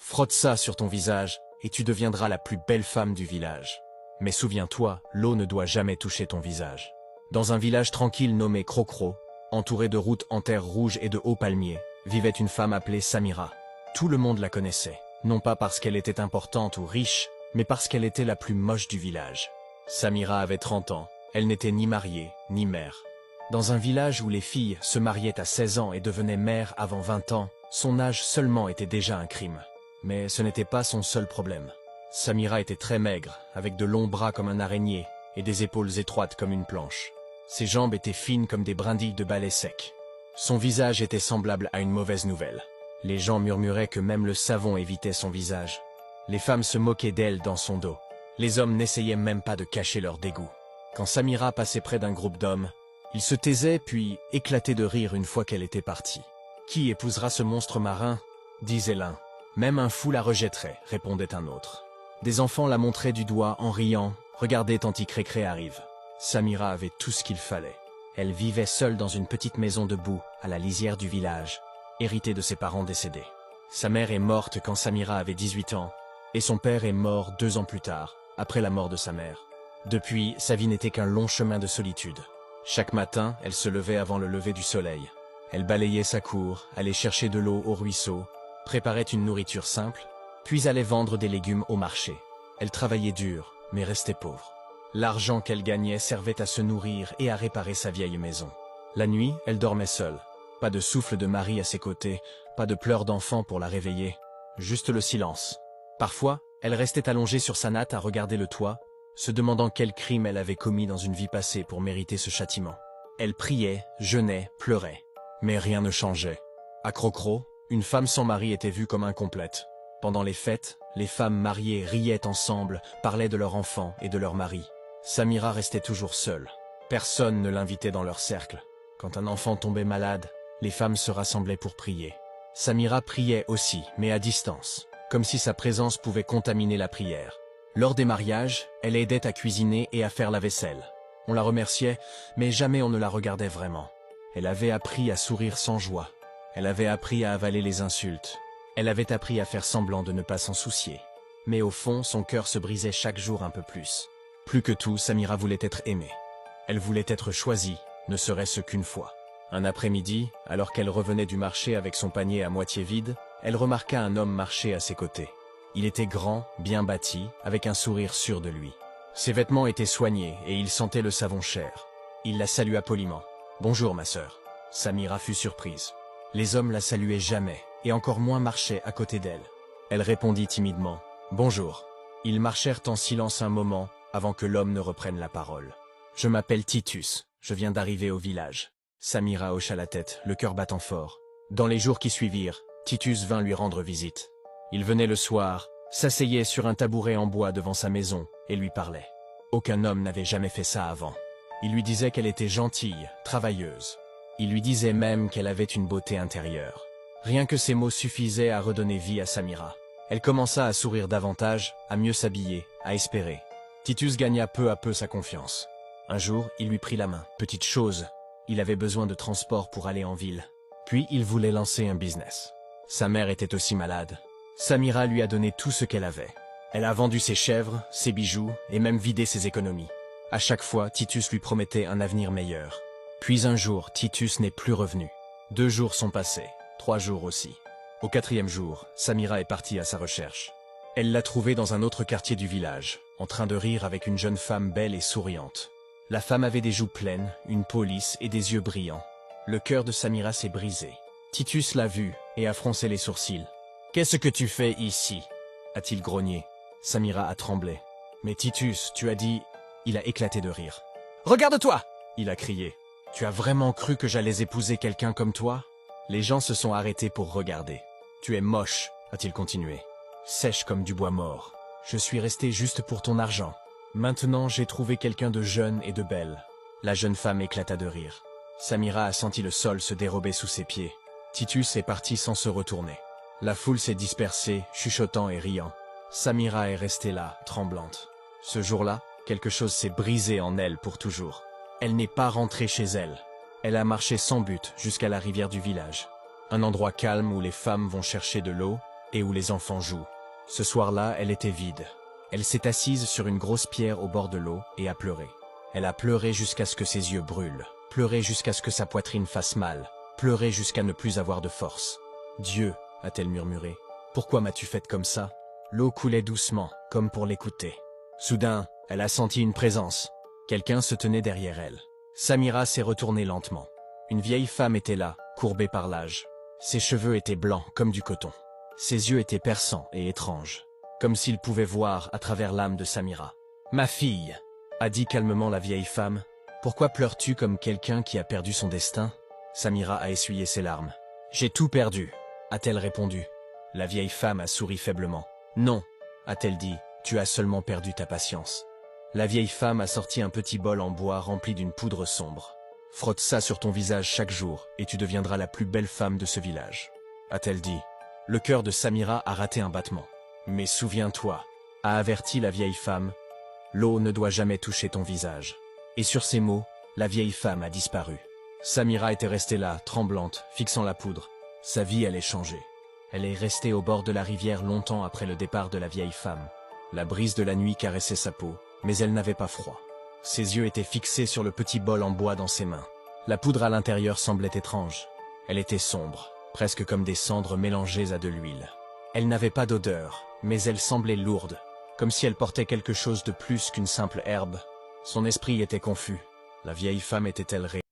Frotte ça sur ton visage, et tu deviendras la plus belle femme du village. Mais souviens-toi, l'eau ne doit jamais toucher ton visage. » Dans un village tranquille nommé Crocro, entouré de routes en terre rouge et de hauts palmiers, vivait une femme appelée Samira. Tout le monde la connaissait, non pas parce qu'elle était importante ou riche, mais parce qu'elle était la plus moche du village. Samira avait 30 ans, elle n'était ni mariée, ni mère. Dans un village où les filles se mariaient à 16 ans et devenaient mères avant 20 ans, son âge seulement était déjà un crime. Mais ce n'était pas son seul problème. Samira était très maigre, avec de longs bras comme un araignée et des épaules étroites comme une planche. Ses jambes étaient fines comme des brindilles de balai sec. Son visage était semblable à une mauvaise nouvelle. Les gens murmuraient que même le savon évitait son visage. Les femmes se moquaient d'elle dans son dos. Les hommes n'essayaient même pas de cacher leur dégoût. Quand Samira passait près d'un groupe d'hommes, ils se taisaient puis éclataient de rire une fois qu'elle était partie. « Qui épousera ce monstre marin ?» disait l'un. « Même un fou la rejetterait », répondait un autre. Des enfants la montraient du doigt en riant. « Regardez, Tanti Crécré arrive ». Samira avait tout ce qu'il fallait. Elle vivait seule dans une petite maison de boue, à la lisière du village, héritée de ses parents décédés. Sa mère est morte quand Samira avait 18 ans, et son père est mort 2 ans plus tard, après la mort de sa mère. Depuis, sa vie n'était qu'un long chemin de solitude. Chaque matin, elle se levait avant le lever du soleil. Elle balayait sa cour, allait chercher de l'eau au ruisseau, préparait une nourriture simple, puis allait vendre des légumes au marché. Elle travaillait dur, mais restait pauvre. L'argent qu'elle gagnait servait à se nourrir et à réparer sa vieille maison. La nuit, elle dormait seule. Pas de souffle de mari à ses côtés, pas de pleurs d'enfant pour la réveiller, juste le silence. Parfois, elle restait allongée sur sa natte à regarder le toit, se demandant quel crime elle avait commis dans une vie passée pour mériter ce châtiment. Elle priait, jeûnait, pleurait. Mais rien ne changeait. À Crocro, une femme sans mari était vue comme incomplète. Pendant les fêtes, les femmes mariées riaient ensemble, parlaient de leurs enfants et de leurs maris. Samira restait toujours seule. Personne ne l'invitait dans leur cercle. Quand un enfant tombait malade, les femmes se rassemblaient pour prier. Samira priait aussi, mais à distance, comme si sa présence pouvait contaminer la prière. Lors des mariages, elle aidait à cuisiner et à faire la vaisselle. On la remerciait, mais jamais on ne la regardait vraiment. Elle avait appris à sourire sans joie. Elle avait appris à avaler les insultes. Elle avait appris à faire semblant de ne pas s'en soucier. Mais au fond, son cœur se brisait chaque jour un peu plus. Plus que tout, Samira voulait être aimée. Elle voulait être choisie, ne serait-ce qu'une fois. Un après-midi, alors qu'elle revenait du marché avec son panier à moitié vide, elle remarqua un homme marcher à ses côtés. Il était grand, bien bâti, avec un sourire sûr de lui. Ses vêtements étaient soignés et il sentait le savon cher. Il la salua poliment. « Bonjour, ma sœur. » Samira fut surprise. Les hommes la saluaient jamais, et encore moins marchaient à côté d'elle. Elle répondit timidement « Bonjour ». Ils marchèrent en silence un moment, avant que l'homme ne reprenne la parole. « Je m'appelle Titus, je viens d'arriver au village. » Samira hocha la tête, le cœur battant fort. Dans les jours qui suivirent, Titus vint lui rendre visite. Il venait le soir, s'asseyait sur un tabouret en bois devant sa maison et lui parlait. Aucun homme n'avait jamais fait ça avant. Il lui disait qu'elle était gentille, travailleuse. Il lui disait même qu'elle avait une beauté intérieure. Rien que ces mots suffisaient à redonner vie à Samira. Elle commença à sourire davantage, à mieux s'habiller, à espérer. Titus gagna peu à peu sa confiance. Un jour, il lui prit la main. Petite chose, il avait besoin de transport pour aller en ville. Puis, il voulait lancer un business. Sa mère était aussi malade. Samira lui a donné tout ce qu'elle avait. Elle a vendu ses chèvres, ses bijoux et même vidé ses économies. À chaque fois, Titus lui promettait un avenir meilleur. Puis un jour, Titus n'est plus revenu. 2 jours sont passés, 3 jours aussi. Au 4e jour, Samira est partie à sa recherche. Elle l'a trouvé dans un autre quartier du village, en train de rire avec une jeune femme belle et souriante. La femme avait des joues pleines, une peau lisse et des yeux brillants. Le cœur de Samira s'est brisé. Titus l'a vue et a froncé les sourcils. « Qu'est-ce que tu fais ici ?» a-t-il grogné. Samira a tremblé. « Mais Titus, tu as dit... » Il a éclaté de rire. « Regarde-toi » il a crié. « Tu as vraiment cru que j'allais épouser quelqu'un comme toi ?» Les gens se sont arrêtés pour regarder. « Tu es moche » a-t-il continué. « Sèche comme du bois mort. Je suis resté juste pour ton argent. Maintenant, j'ai trouvé quelqu'un de jeune et de belle. » La jeune femme éclata de rire. Samira a senti le sol se dérober sous ses pieds. Titus est parti sans se retourner. La foule s'est dispersée, chuchotant et riant. Samira est restée là, tremblante. Ce jour-là, quelque chose s'est brisé en elle pour toujours. Elle n'est pas rentrée chez elle. Elle a marché sans but jusqu'à la rivière du village. Un endroit calme où les femmes vont chercher de l'eau, et où les enfants jouent. Ce soir-là, elle était vide. Elle s'est assise sur une grosse pierre au bord de l'eau et a pleuré. Elle a pleuré jusqu'à ce que ses yeux brûlent, pleuré jusqu'à ce que sa poitrine fasse mal, pleuré jusqu'à ne plus avoir de force. « Dieu » a-t-elle murmuré, « pourquoi m'as-tu faite comme ça ?» L'eau coulait doucement, comme pour l'écouter. Soudain, elle a senti une présence. Quelqu'un se tenait derrière elle. Samira s'est retournée lentement. Une vieille femme était là, courbée par l'âge. Ses cheveux étaient blancs comme du coton. Ses yeux étaient perçants et étranges, comme s'ils pouvaient voir à travers l'âme de Samira. « Ma fille !» a dit calmement la vieille femme. « Pourquoi pleures-tu comme quelqu'un qui a perdu son destin ?» Samira a essuyé ses larmes. « J'ai tout perdu !» a-t-elle répondu. La vieille femme a souri faiblement. « Non !» a-t-elle dit. « Tu as seulement perdu ta patience. » La vieille femme a sorti un petit bol en bois rempli d'une poudre sombre. « Frotte ça sur ton visage chaque jour et tu deviendras la plus belle femme de ce village. » a-t-elle dit. Le cœur de Samira a raté un battement. « Mais souviens-toi » a averti la vieille femme. « L'eau ne doit jamais toucher ton visage. » Et sur ces mots, la vieille femme a disparu. Samira était restée là, tremblante, fixant la poudre. Sa vie allait changer. Elle est restée au bord de la rivière longtemps après le départ de la vieille femme. La brise de la nuit caressait sa peau, mais elle n'avait pas froid. Ses yeux étaient fixés sur le petit bol en bois dans ses mains. La poudre à l'intérieur semblait étrange. Elle était sombre, presque comme des cendres mélangées à de l'huile. Elle n'avait pas d'odeur, mais elle semblait lourde, comme si elle portait quelque chose de plus qu'une simple herbe. Son esprit était confus. La vieille femme était-elle réelle ?